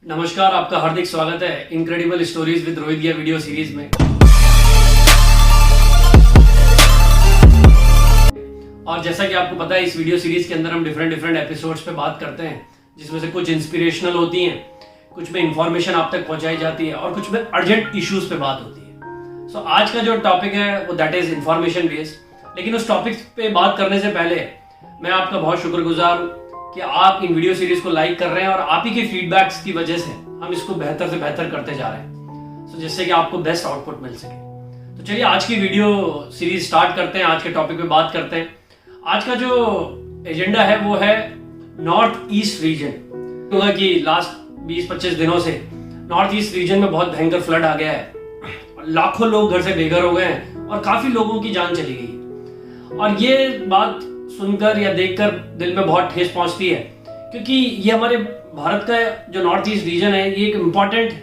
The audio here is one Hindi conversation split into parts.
नमस्कार, आपका हार्दिक स्वागत है इनक्रेडिबल स्टोरीज विद रोहित गिया वीडियो सीरीज में। और जैसा कि आपको पता है, इस वीडियो सीरीज के अंदर हम डिफरेंट एपिसोड्स पे बात करते हैं, जिसमें से कुछ इंस्पिरेशनल होती हैं, कुछ में इंफॉर्मेशन आप तक पहुंचाई जाती है और कुछ में अर्जेंट इश्यूज पे बात होती है। सो आज का जो टॉपिक है वो दैट इज इंफॉर्मेशन बेस्ड। लेकिन उस टॉपिक पे बात करने से पहले मैं आपका बहुत शुक्रगुजार हूँ कि आप इन वीडियो सीरीज को लाइक कर रहे हैं और आप ही के फीडबैक्स की वजह से हम इसको बेहतर से बेहतर करते जा रहे हैं, सो जिससे कि आपको बेस्ट आउटपुट मिल सके। तो चलिए आज की वीडियो सीरीज स्टार्ट करते हैं, आज के टॉपिक पे बात करते हैं। आज का जो एजेंडा है वो है नॉर्थ ईस्ट रीजन। होगा कि लास्ट 20-25 दिनों से नॉर्थ ईस्ट रीजन में बहुत भयंकर फ्लड आ गया है, लाखों लोग घर से बेघर हो गए हैं और काफी लोगों की जान चली गई। और ये बात सुनकर या देखकर दिल में बहुत ठेस पहुंचती है, क्योंकि ये हमारे भारत का जो नॉर्थ ईस्ट रीजन है ये एक इम्पॉर्टेंट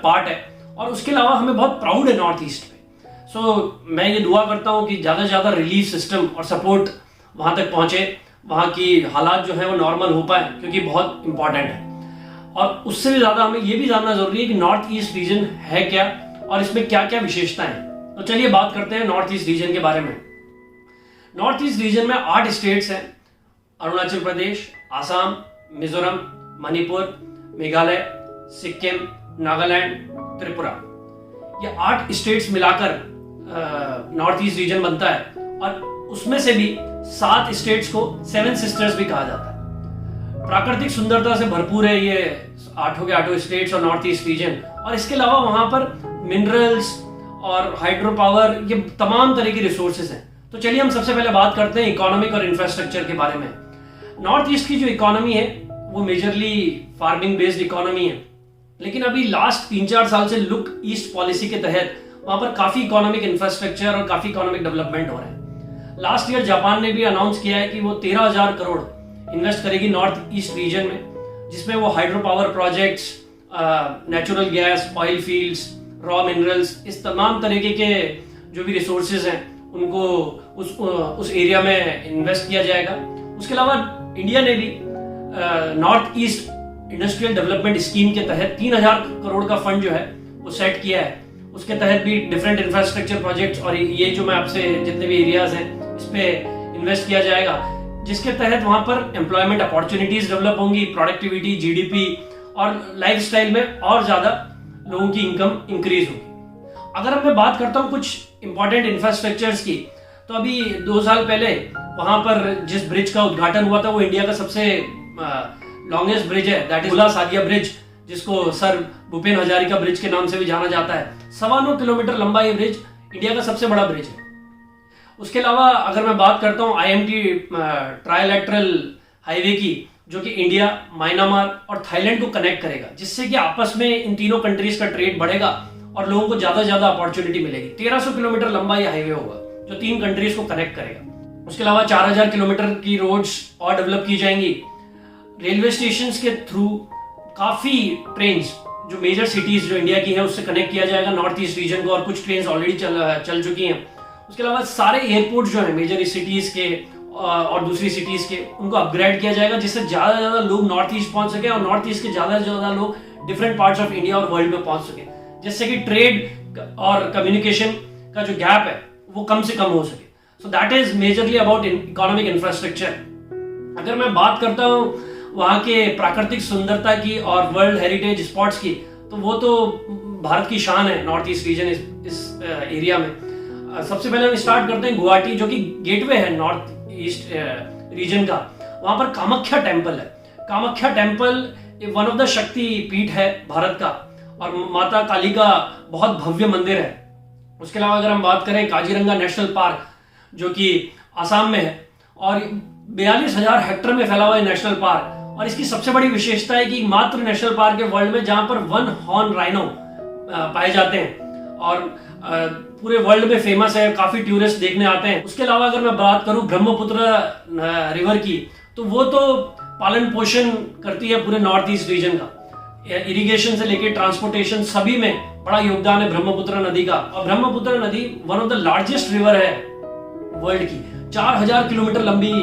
पार्ट है और उसके अलावा हमें बहुत प्राउड है नॉर्थ ईस्ट पे। सो मैं ये दुआ करता हूँ कि ज़्यादा से ज़्यादा रिलीफ सिस्टम और सपोर्ट वहाँ तक पहुँचे, वहाँ की हालात जो है वो नॉर्मल हो पाए, क्योंकि बहुत इंपॉर्टेंट है। और उससे भी ज़्यादा हमें ये भी जानना जरूरी है कि नॉर्थ ईस्ट रीजन है क्या और इसमें क्या क्या विशेषताएं हैं। तो चलिए बात करते हैं नॉर्थ ईस्ट रीजन के बारे में। नॉर्थ ईस्ट रीजन में 8 स्टेट्स हैं: अरुणाचल प्रदेश, आसाम, मिजोरम, मणिपुर, मेघालय, सिक्किम, नागालैंड, त्रिपुरा। ये 8 स्टेट्स मिलाकर नॉर्थ ईस्ट रीजन बनता है और उसमें से भी 7 स्टेट्स को 7 सिस्टर्स भी कहा जाता है। प्राकृतिक सुंदरता से भरपूर है ये 8 के 8 स्टेट्स और नॉर्थ ईस्ट रीजन। और इसके अलावा वहां पर मिनरल्स और हाइड्रो पावर, ये तमाम तरह की रिसोर्सेज हैं। तो चलिए हम सबसे पहले बात करते हैं इकोनॉमिक और इंफ्रास्ट्रक्चर के बारे में। नॉर्थ ईस्ट की जो इकोनॉमी है वो मेजरली फार्मिंग बेस्ड इकोनॉमी है, लेकिन अभी लास्ट 3-4 साल से लुक ईस्ट पॉलिसी के तहत वहां पर काफी इकोनॉमिक इंफ्रास्ट्रक्चर और काफी इकोनॉमिक डेवलपमेंट हो रहे हैं। लास्ट ईयर जापान ने भी अनाउंस किया है कि वो 13,000 करोड़ इन्वेस्ट करेगी नॉर्थ ईस्ट रीजन में, जिसमें वो hydro power projects, natural gas, oil fields, raw minerals, इस तमाम तरीके के जो भी रिसोर्सेज हैं उनको उस एरिया में इन्वेस्ट किया जाएगा। उसके अलावा इंडिया ने भी north east industrial development scheme के तहत 3,000 करोड़ का फंड जो है वो सेट किया है। उसके तहत भी डिफरेंट इंफ्रास्ट्रक्चर प्रोजेक्ट्स और ये जो मैं आपसे जितने भी एरियाज हैं इस पे इन्वेस्ट किया जाएगा, जिसके तहत वहां पर एम्प्लॉयमेंट अपॉर्चुनिटीज डेवलप होंगी, प्रोडक्टिविटी, जीडीपी और लाइफस्टाइल में और ज्यादा लोगों की इनकम इंक्रीज होगी। अगर मैं बात करता हूँ कुछ इंपॉर्टेंट इंफ्रास्ट्रक्चर्स की, तो अभी 2 साल पहले वहां पर जिस ब्रिज का उद्घाटन हुआ था वो इंडिया का सबसे लॉन्गेस्ट ब्रिज है, दैट इज सादिया ब्रिज, जिसको सर भूपेन हजारिका ब्रिज के नाम से भी जाना जाता है। 9.25 किलोमीटर लंबा ये ब्रिज इंडिया का सबसे बड़ा ब्रिज है। उसके अलावा अगर मैं बात करता हूँ IMT ट्राइलैटरल हाईवे की, जो कि इंडिया, म्यांमार और थाईलैंड को कनेक्ट करेगा, जिससे कि आपस में इन तीनों कंट्रीज का ट्रेड बढ़ेगा और लोगों को ज्यादा से ज्यादा अपॉर्चुनिटी मिलेगी। 1300 किलोमीटर लंबा ये हाईवे होगा जो 3 कंट्रीज को कनेक्ट करेगा। उसके अलावा 4000 किलोमीटर की रोड्स और डेवलप की जाएंगी। रेलवे स्टेशन के थ्रू काफी ट्रेन्स जो मेजर सिटीज जो इंडिया की है उससे कनेक्ट किया जाएगा नॉर्थ ईस्ट रीजन को, और कुछ ट्रेन ऑलरेडी चल चुकी हैं। उसके अलावा सारे एयरपोर्ट जो है मेजर सिटीज के और दूसरी सिटीज के, उनको अपग्रेड किया जाएगा, जिससे ज्यादा से ज्यादा लोग नॉर्थ ईस्ट पहुंच सके और नॉर्थ ईस्ट के ज्यादा से ज्यादा लोग डिफरेंट पार्ट्स ऑफ इंडिया और वर्ल्ड में पहुंच सके, जिससे कि ट्रेड और कम्युनिकेशन का जो गैप है वो कम से कम हो सके। So that is majorly about economic infrastructure. अगर मैं बात करता हूँ वहाँ के प्राकृतिक सुंदरता की और वर्ल्ड हेरिटेज स्पॉट्स की, तो वो तो भारत की शान है नॉर्थ ईस्ट रीजन इस एरिया में। सबसे पहले हम स्टार्ट करते हैं गुवाहाटी, जो कि गेटवे है नॉर्थ ईस्ट रीजन का। वहाँ पर कामाख्या टेम्पल है। Kamakhya temple one of the शक्ति पीठ है भारत का और माता काली का बहुत भव्य मंदिर है। उसके अलावा अगर हम बात करें काजीरंगा नेशनल पार्क, जो कि आसाम में है और 42,000 हेक्टेयर में फैला हुआ है नेशनल पार्क, और इसकी सबसे बड़ी विशेषता है कि मात्र नेशनल पार्क है वर्ल्ड में जहां पर 1 हॉर्न राइनो पाए जाते हैं और पूरे वर्ल्ड में फेमस है, काफी टूरिस्ट देखने आते हैं। उसके अलावा अगर मैं बात करूं ब्रह्मपुत्र रिवर की, तो वो तो पालन पोषण करती है पूरे नॉर्थ ईस्ट रीजन का। इरिगेशन से लेके ट्रांसपोर्टेशन सभी में बड़ा योगदान है ब्रह्मपुत्र नदी का। और ब्रह्मपुत्र नदी one of the largest river है वर्ल्ड की। 4,000 किलोमीटर लंबी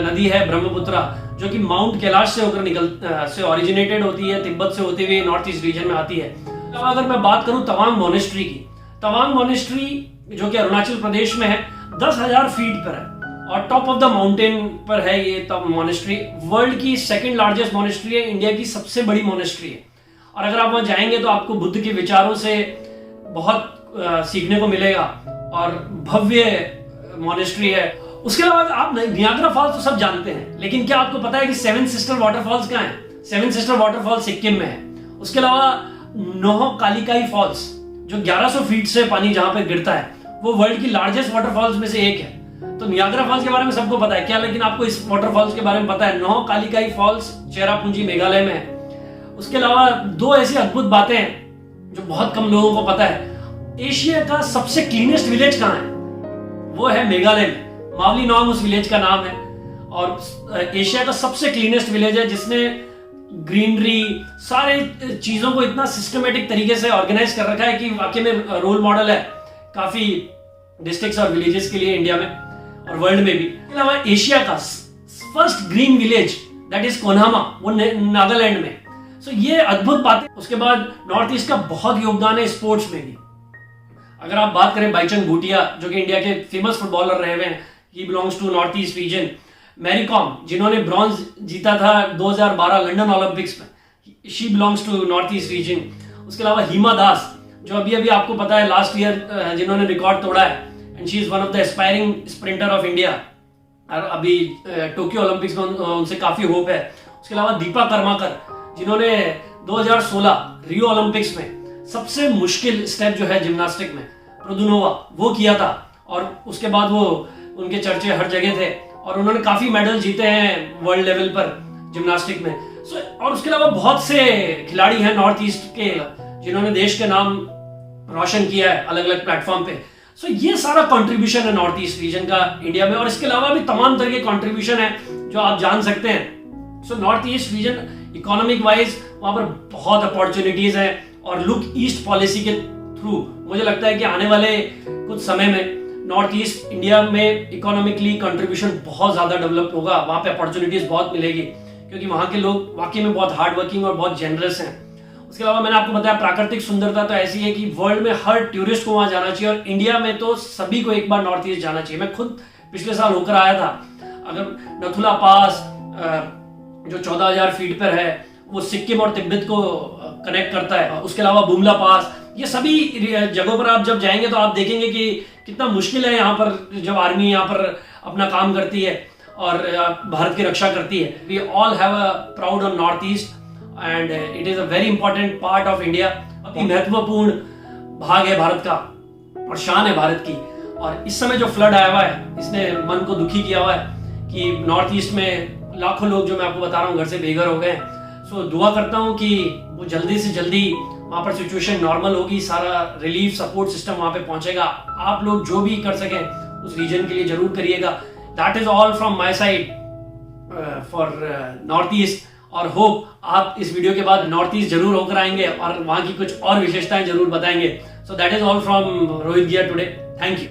नदी है ब्रह्मपुत्र, जो कि माउंट कैलाश से होकर से ओरिजिनेटेड होती है, तिब्बत से होते हुए नॉर्थ ईस्ट रीजन में आती है। तो अगर मैं बात करूं तवांग मोनेस्ट्री की, तवांग मोनेस्ट्री जो कि अरुणाचल प्रदेश में है, 10,000 फीट पर है और टॉप ऑफ द माउंटेन पर है ये तब मोनेस्ट्री। वर्ल्ड की सेकंड लार्जेस्ट मोनेस्ट्री है, इंडिया की सबसे बड़ी मोनेस्ट्री है। और अगर आप वहां जाएंगे तो आपको बुद्ध के विचारों से बहुत सीखने को मिलेगा और भव्य मोनेस्ट्री है। उसके अलावा आप नियाग्रा फॉल्स तो सब जानते हैं, लेकिन क्या आपको पता है कि सेवन सिस्टर वाटरफॉल्स कहाँ है? सेवन सिस्टर वाटरफॉल्स सिक्किम में है। उसके अलावा नोहो कालिकाई फॉल्स जो 1100 फीट से पानी जहां पे गिरता है, वो वर्ल्ड की लार्जेस्ट वाटरफॉल्स में से एक है। तो नियाग्रा फॉल्स के बारे में सबको पता है क्या, लेकिन आपको इस वाटरफॉल्स के बारे में पता है? नोहो कालिकाई फॉल्स चेरापूंजी मेघालय में है। उसके अलावा दो ऐसी अद्भुत बातें हैं जो बहुत कम लोगों को पता है। एशिया का सबसे क्लीनेस्ट विलेज कहाँ है? वो है मेघालय में, मावली नॉन्ग उस विलेज का नाम है। और एशिया का सबसे क्लीनेस्ट विलेज है जिसने ग्रीनरी, सारे चीजों को इतना सिस्टमेटिक तरीके से ऑर्गेनाइज कर रखा है कि वाकई में रोल मॉडल है काफी डिस्ट्रिक्ट्स और विलेजेस के लिए इंडिया में और वर्ल्ड में भी। इसके अलावा एशिया का first green village that is Khonoma, वो नागालैंड में। सो ये अद्भुत बात है। उसके बाद नॉर्थ ईस्ट का बहुत योगदान है स्पोर्ट्स में भी। अगर आप बात करें बाईचुंग भूटिया जो कि इंडिया के फेमस फुटबॉलर रहे हुए हैं, he belongs to north east region. Mary Kom जिन्होंने ब्रॉन्ज जीता था 2012 लंदन ओलंपिक्स में, she belongs to north east region. उसके अलावा हिमा दास जो अभी अभी आपको पता है लास्ट ईयर जिन्होंने रिकॉर्ड तोड़ा है, and she is one of the aspiring sprinter of India. और अभी टोक्यो ओलंपिक्स में उनसे काफी होप है। उसके अलावा दीपा कर्माकर जिन्होंने 2016 रियो ओलंपिक्स में सबसे मुश्किल स्टेप जो है जिम्नास्टिक में, प्रोदुनोवा, वो किया था। और उसके बाद वो उनके चर्चे हर जगह थे और उन्होंने काफी मेडल जीते हैं वर्ल्ड लेवल पर जिम्नास्टिक में। और उसके अलावा बहुत से खिलाड़ी हैं नॉर्थ ईस्ट के जिन्होंने देश के नाम रोशन किया है अलग अलग प्लेटफॉर्म पे। सो ये सारा कंट्रीब्यूशन है नॉर्थ ईस्ट रीजन का इंडिया में। और इसके अलावा भी तमाम तरह के कंट्रीब्यूशन है जो आप जान सकते हैं। So north east reason economic wise वहां पर बहुत अपॉर्चुनिटीज हैं और लुक ईस्ट पॉलिसी के थ्रू मुझे लगता है कि आने वाले कुछ समय में नॉर्थ ईस्ट इंडिया में इकोनॉमिकली कंट्रीब्यूशन बहुत ज्यादा डेवलप होगा। वहां पे अपॉर्चुनिटीज बहुत मिलेगी क्योंकि वहां के लोग वाकई में बहुत हार्ड वर्किंग और बहुत जेनरस हैं। उसके अलावा मैंने आपको बताया प्राकृतिक सुंदरता तो ऐसी है कि वर्ल्ड में हर टूरिस्ट को वहां जाना चाहिए और इंडिया में तो सभी को एक बार नॉर्थ ईस्ट जाना चाहिए। मैं खुद पिछले साल होकर आया था। अगर नथुला पास जो 14,000 फीट पर है वो सिक्किम और तिब्बत को कनेक्ट करता है। उसके अलावा बुमला पास, ये सभी जगहों पर आप जब जाएंगे तो आप देखेंगे कि कितना मुश्किल है यहाँ पर जब आर्मी यहाँ पर अपना काम करती है और भारत की रक्षा करती है। We all have a proud on north east and it is a very important part of India. अति महत्वपूर्ण भाग है भारत का और शान है भारत की। और इस समय जो फ्लड आया हुआ है इसने मन को दुखी किया हुआ है कि नॉर्थ ईस्ट में लाखों लोग जो मैं आपको बता रहा हूँ घर से बेघर हो गए। सो दुआ करता हूँ कि वो जल्दी से जल्दी वहां पर सिचुएशन नॉर्मल होगी, सारा रिलीफ सपोर्ट सिस्टम वहां पे पहुंचेगा। आप लोग जो भी कर सकें उस रीजन के लिए जरूर करिएगा। That is all from my side for north east. और होप आप इस वीडियो के बाद नॉर्थ ईस्ट जरूर होकर आएंगे और वहां की कुछ और विशेषताएं जरूर बताएंगे। So that is all from Rohit gear today. Thank you.